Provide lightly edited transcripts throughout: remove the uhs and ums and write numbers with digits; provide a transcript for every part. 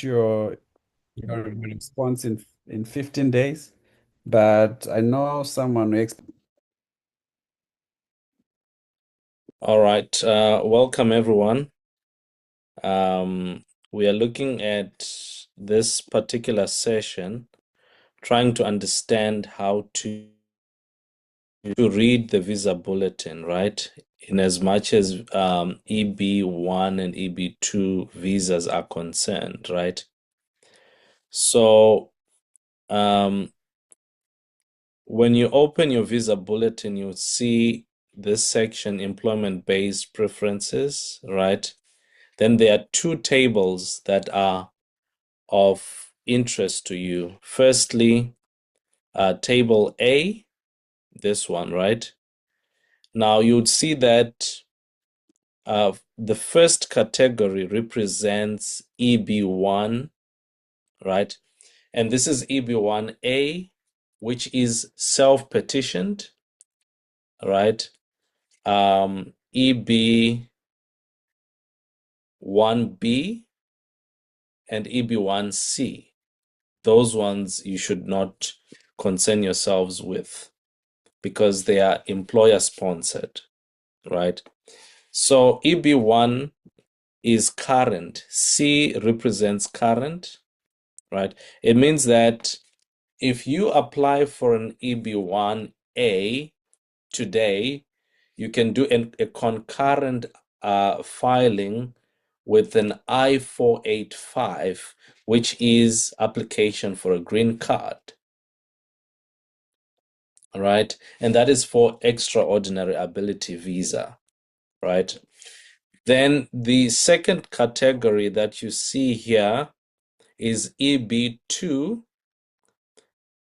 your response in 15 days, but I know someone who All right, welcome everyone. We are looking at this particular session, trying to understand how to read the Visa Bulletin, right? In as much as EB1 and EB2 visas are concerned, right? So, um, when you open your Visa Bulletin, you'll see this section, employment-based preferences, right? Then there are two tables that are of interest to you. Firstly, table A, this one, right? Now you'd see that the first category represents EB1, right? And this is EB1A, which is self-petitioned, right? EB1B and EB1C. Those ones you should not concern yourselves with because they are employer sponsored, right? So EB1 is current. C represents current, right? It means that if you apply for an EB1A today, you can do a concurrent filing with an I-485, which is application for a green card, right? And that is for extraordinary ability visa, right? Then the second category that you see here is EB2.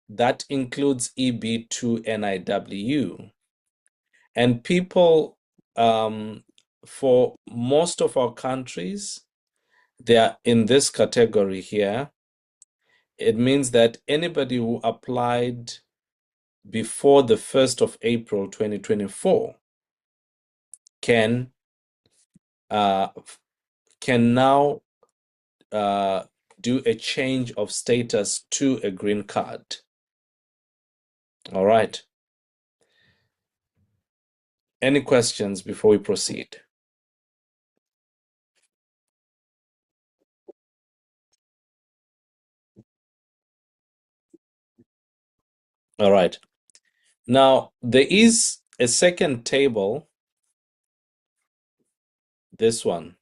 That includes EB2 NIW. And people, for most of our countries, they are in this category here. It means that anybody who applied before the 1st of April 2024 can uh, can now do a change of status to a green card. All right. Any questions before we proceed? All right. Now, there is a second table, this one,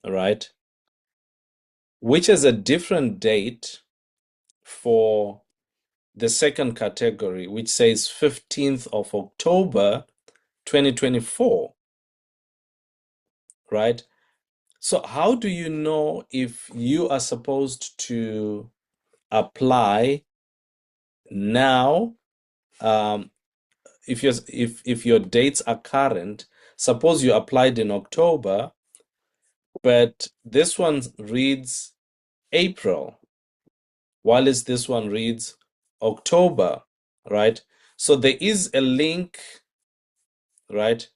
all right, which has a different date for the second category, which says 15th of October 2024, right? So how do you know if you are supposed to apply now? If your dates are current, suppose you applied in October, but this one reads April, while this one reads October, right? So there is a link, right,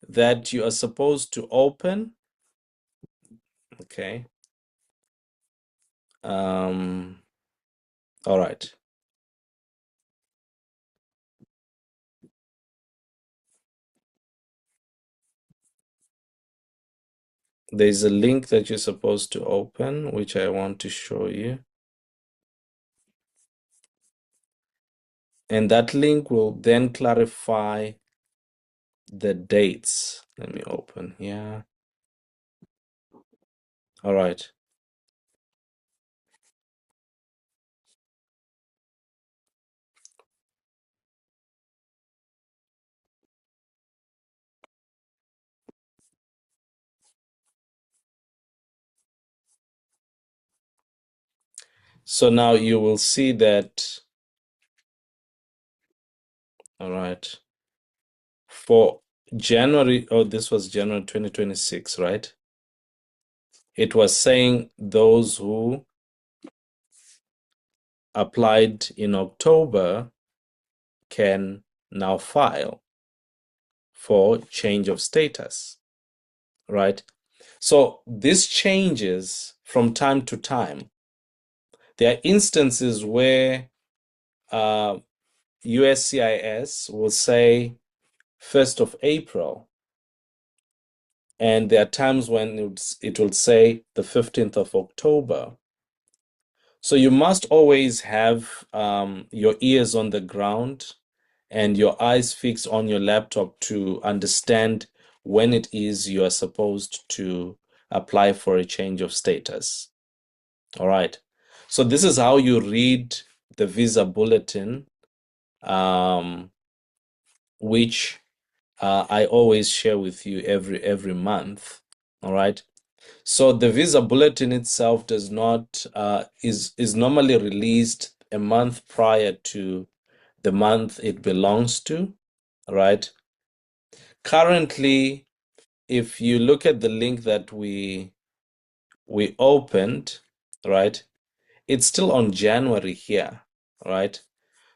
that you are supposed to open. Okay. All right. There's a link that you're supposed to open, which I want to show you. And that link will then clarify the dates. Let me open here. All right. So now you will see that, all right, for January, oh, this was January 2026, right? It was saying those who applied in October can now file for change of status, right? So this changes from time to time. There are instances where USCIS will say 1st of April, and there are times when it will say the 15th of October. So you must always have your ears on the ground and your eyes fixed on your laptop to understand when it is you are supposed to apply for a change of status. All right. So this is how you read the Visa Bulletin, which I always share with you every month. All right. So the Visa Bulletin itself does not is normally released a month prior to the month it belongs to, right? Currently, if you look at the link that we opened, right, it's still on January here, right?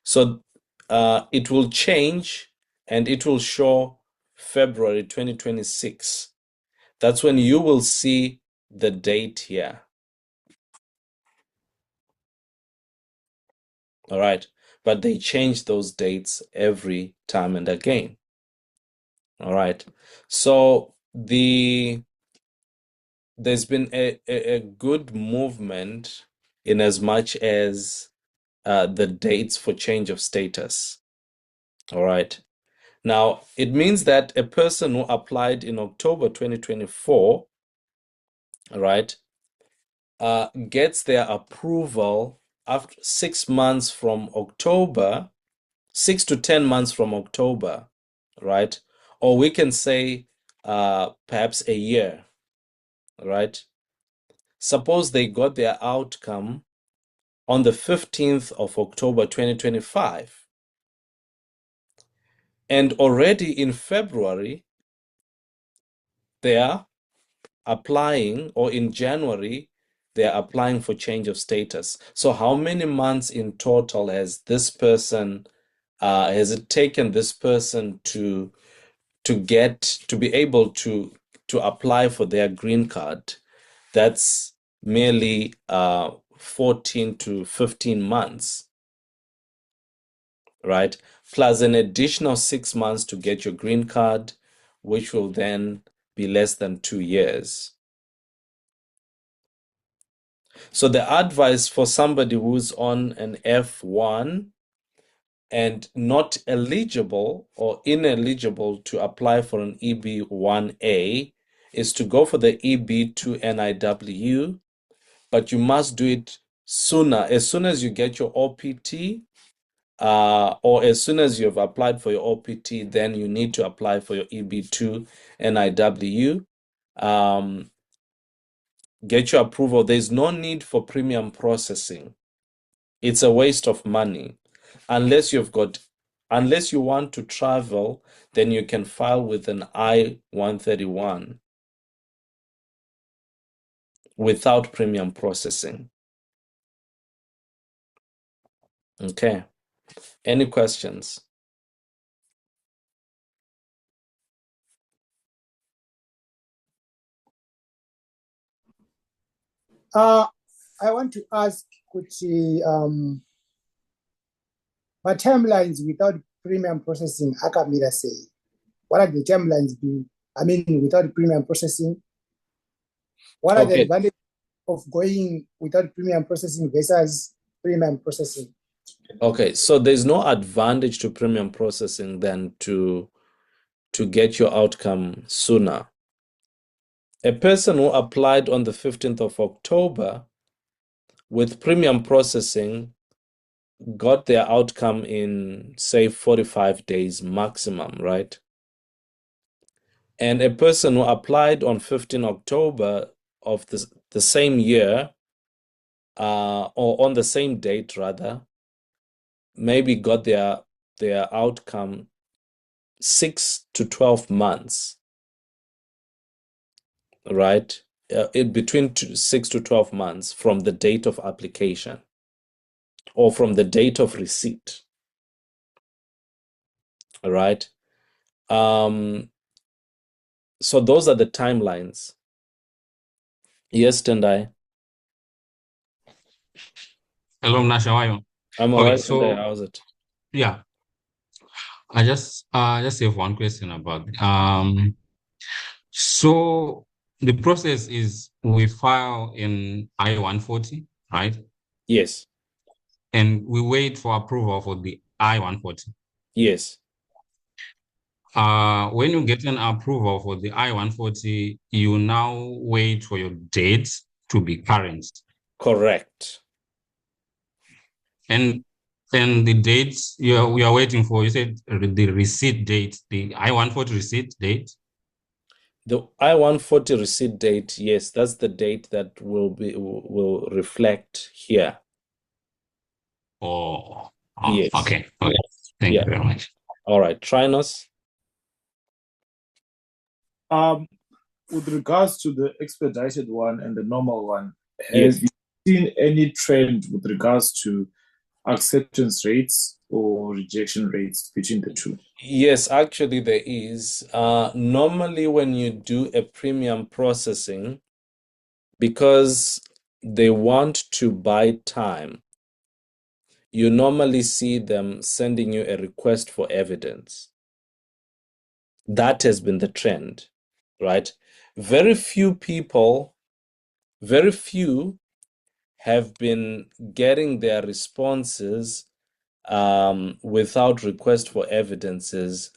So it will change and it will show February 2026. That's when you will see the date here. All right. But they change those dates every time and again. All right. So there's been a good movement in as much as the dates for change of status. All right. Now, it means that a person who applied in October 2024, all right, gets their approval after 6 months from October, 6 to 10 months from October, right? Or we can say perhaps a year, right? Suppose they got their outcome on the 15th of October 2025, and already in February, they are applying, or in January, they are applying for change of status. So how many months in total has has it taken this person to be able to apply for their green card? That's merely 14 to 15 months, right? Plus an additional 6 months to get your green card, which will then be less than 2 years. So the advice for somebody who's on an F1 and not eligible or ineligible to apply for an EB1A is to go for the EB2 NIW, but you must do it sooner. As soon as you get your OPT, or as soon as you've applied for your OPT, then you need to apply for your EB2 NIW. Get your approval. There's no need for premium processing. It's a waste of money. Unless you want to travel, then you can file with an I-131 without premium processing. Okay. Any questions? I want to ask, Kuti, but timelines without premium processing, Akamira say, what are the timelines be? I mean, without premium processing, what are the Okay. advantages of going without premium processing versus premium processing? Okay. So there's no advantage to premium processing than to get your outcome sooner. A person who applied on the 15th of October with premium processing got their outcome in, say, 45 days maximum, right? And a person who applied on 15 October of the same year, or on the same date rather, maybe got their outcome 6 to 12 months, right? Between 6 to 12 months from the date of application or from the date of receipt, all right? So those are the timelines. Yes, Tendai. Hello, Nasha, how are you? I'm all Okay, right. And there, so how's it? yeah, I just have one question about so the process is we file in I-140, right? Yes, And we wait for approval for the I-140. yes, When you get an approval for the I-140, you now wait for your dates to be current. correct. And the dates you are waiting for, you said the receipt date, the I-140 receipt date. The I-140 receipt date, yes, that's the date that will reflect here. Oh, Yes. okay. Okay. Thank you Yeah. very much. All right. Trinos. Um, with regards to the expedited one and the normal one, Yes. have you seen any trend with regards to acceptance rates or rejection rates between the two? Yes, actually there is. Normally when you do a premium processing, because they want to buy time, you normally see them sending you a request for evidence. That has been the trend, right? Very few people, very few have been getting their responses without request for evidences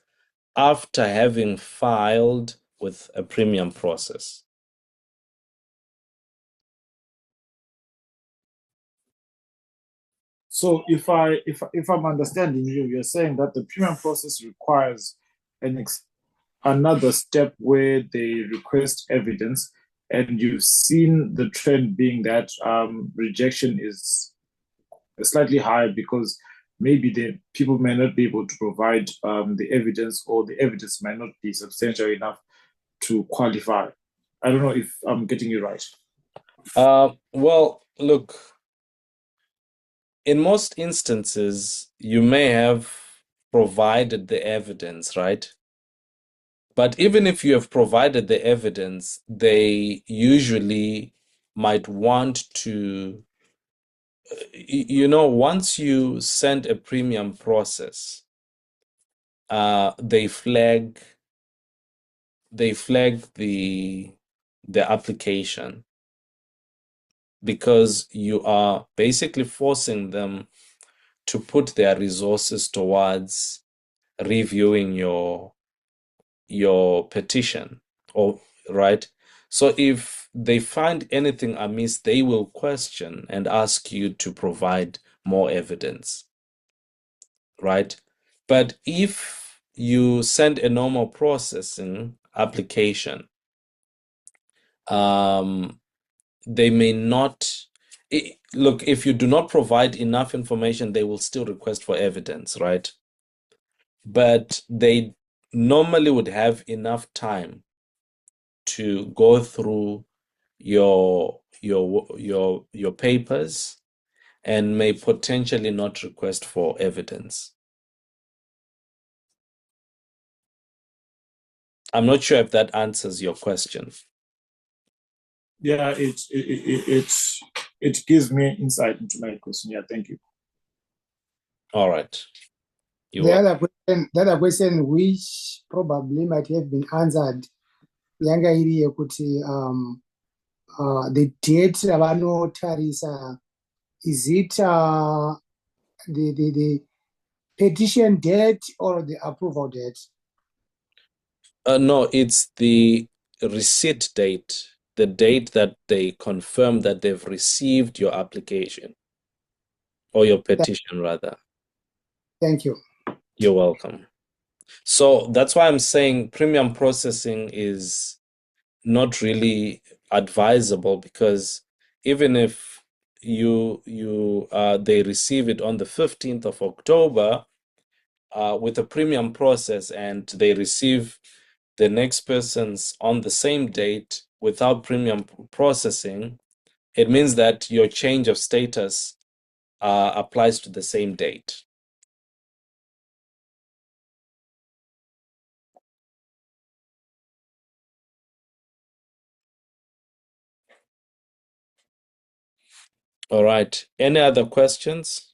after having filed with a premium process. So if I'm understanding you, you're saying that the premium process requires another step where they request evidence, and you've seen the trend being that rejection is slightly higher because maybe the people may not be able to provide the evidence, or the evidence might not be substantial enough to qualify. I don't know if I'm getting it right. Well, look, in most instances, you may have provided the evidence, right? But even if you have provided the evidence, they usually might want to, once you send a premium process, they flag the application because you are basically forcing them to put their resources towards reviewing your petition, or right. So if they find anything amiss, they will question and ask you to provide more evidence, right? But if you send a normal processing application, they may not look, if you do not provide enough information, they will still request for evidence, right? But they normally would have enough time to go through your papers and may potentially not request for evidence. I'm not sure if that answers your question. Yeah, it gives me insight into my question. Yeah, thank you. All right. You The are. other question which probably might have been answered yanga iri yekuti the date ravanotarisa, is it the petition date or the approval date? No, it's the receipt date, the date that they confirm that they've received your application or your petition, rather. Thank you. You're welcome. So that's why I'm saying premium processing is not really advisable, because even if they receive it on the 15th of October with a premium process, and they receive the next person's on the same date without premium processing, it means that your change of status applies to the same date. All right. Any other questions?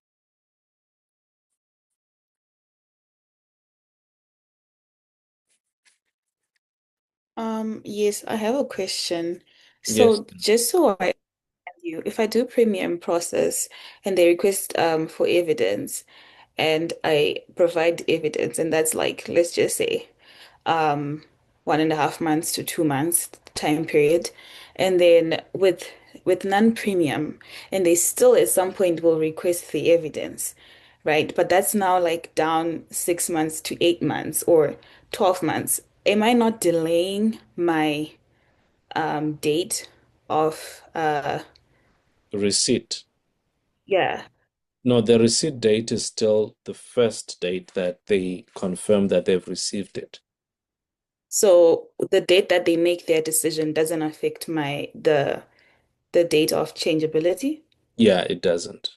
Yes, I have a question. Yes. So just so I you, if I do premium process and they request for evidence and I provide evidence and that's like, let's just say 1.5 months to 2 months time period. And then with non-premium, and they still at some point will request the evidence, right? But that's now like down 6 months to 8 months or 12 months. Am I not delaying my date of Receipt. yeah. No, the receipt date is still the first date that they confirm that they've received it. So the date that they make their decision doesn't affect the date of changeability? Yeah, it doesn't.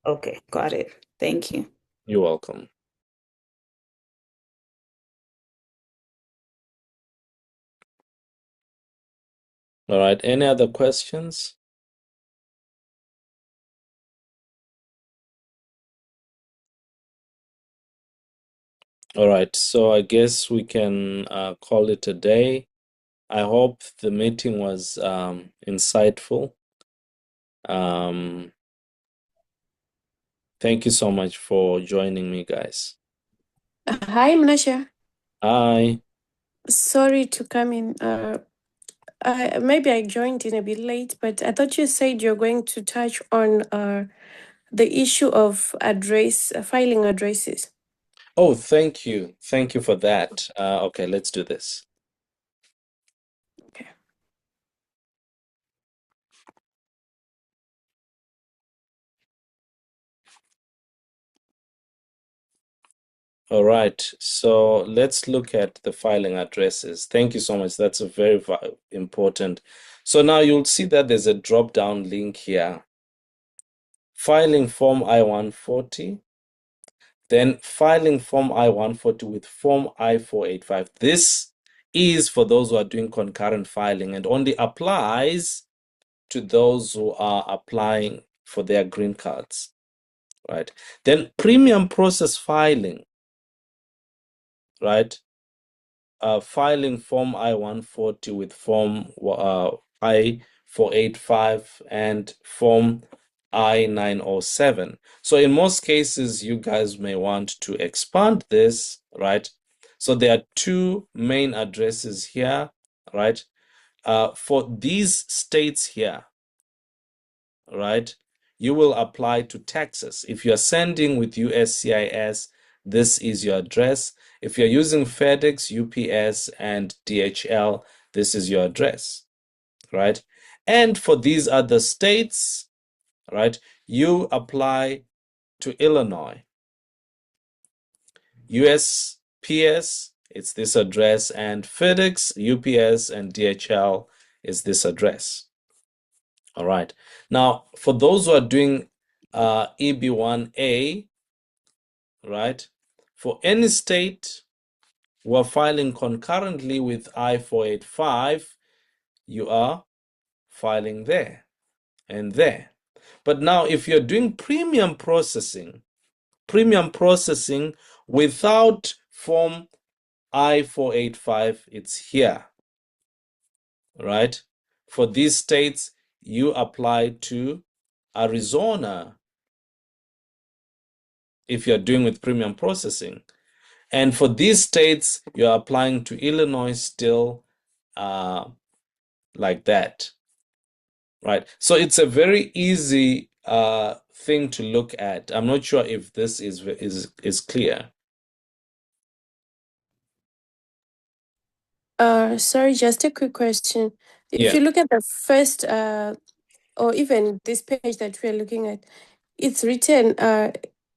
Okay, got it. Thank you. You're welcome. All right. Any other questions? All right. So I guess we can call it a day. I hope the meeting was insightful. Thank you so much for joining me, guys. Hi, Mnasha. Hi. Sorry to come in. Maybe I joined in a bit late, but I thought you said you're going to touch on the issue of filing addresses. Oh, thank you. Thank you for that. Okay, let's do this. Okay. All right, so let's look at the filing addresses. Thank you so much. That's a very important. So now you'll see that there's a drop-down link here. Filing Form I-140, then filing Form I-140 with Form I-485. This is for those who are doing concurrent filing and only applies to those who are applying for their green cards, right? Then premium process filing, right? Filing Form I-140 with Form I-485 and Form I-907. So in most cases, you guys may want to expand this, right? So there are two main addresses here, right? For these states here, right, you will apply to Texas. If you're sending with USCIS, this is your address. If you're using FedEx, UPS, and DHL, this is your address, right? And for these other states, right, you apply to Illinois. USPS, it's this address, and FedEx, UPS, and DHL is this address. All right. Now, for those who are doing EB1A, right, for any state who are filing concurrently with I-485, you are filing there and there. But now, if you're doing premium processing without Form I-485, it's here, right? For these states, you apply to Arizona if you're doing with premium processing. And for these states, you're applying to Illinois still like that, right? So it's a very easy thing to look at. I'm not sure if this is clear. Sorry, just a quick question. If Yeah. you look at the first, or even this page that we're looking at, it's written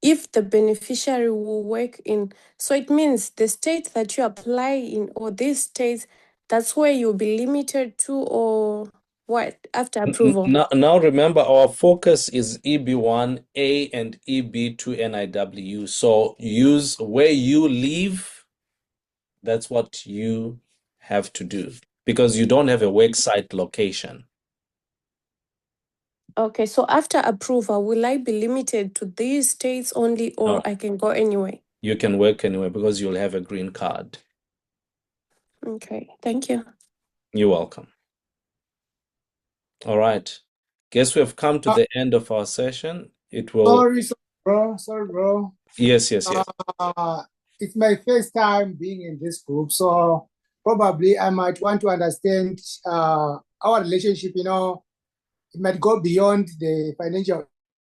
if the beneficiary will work in. So it means the state that you apply in, or these states, that's where you'll be limited to, or what, after approval? Now remember, our focus is EB1A and EB2 NIW. So use where you live. That's what you have to do because you don't have a work site location. Okay, so after approval, will I be limited to these states only, or No. I can go anywhere? You can work anywhere because you'll have a green card. Okay, thank you. You're welcome. All right. Guess we have come to the end of our session. It will. Sorry, bro. Yes. It's my first time being in this group, so probably I might want to understand our relationship. It might go beyond the financial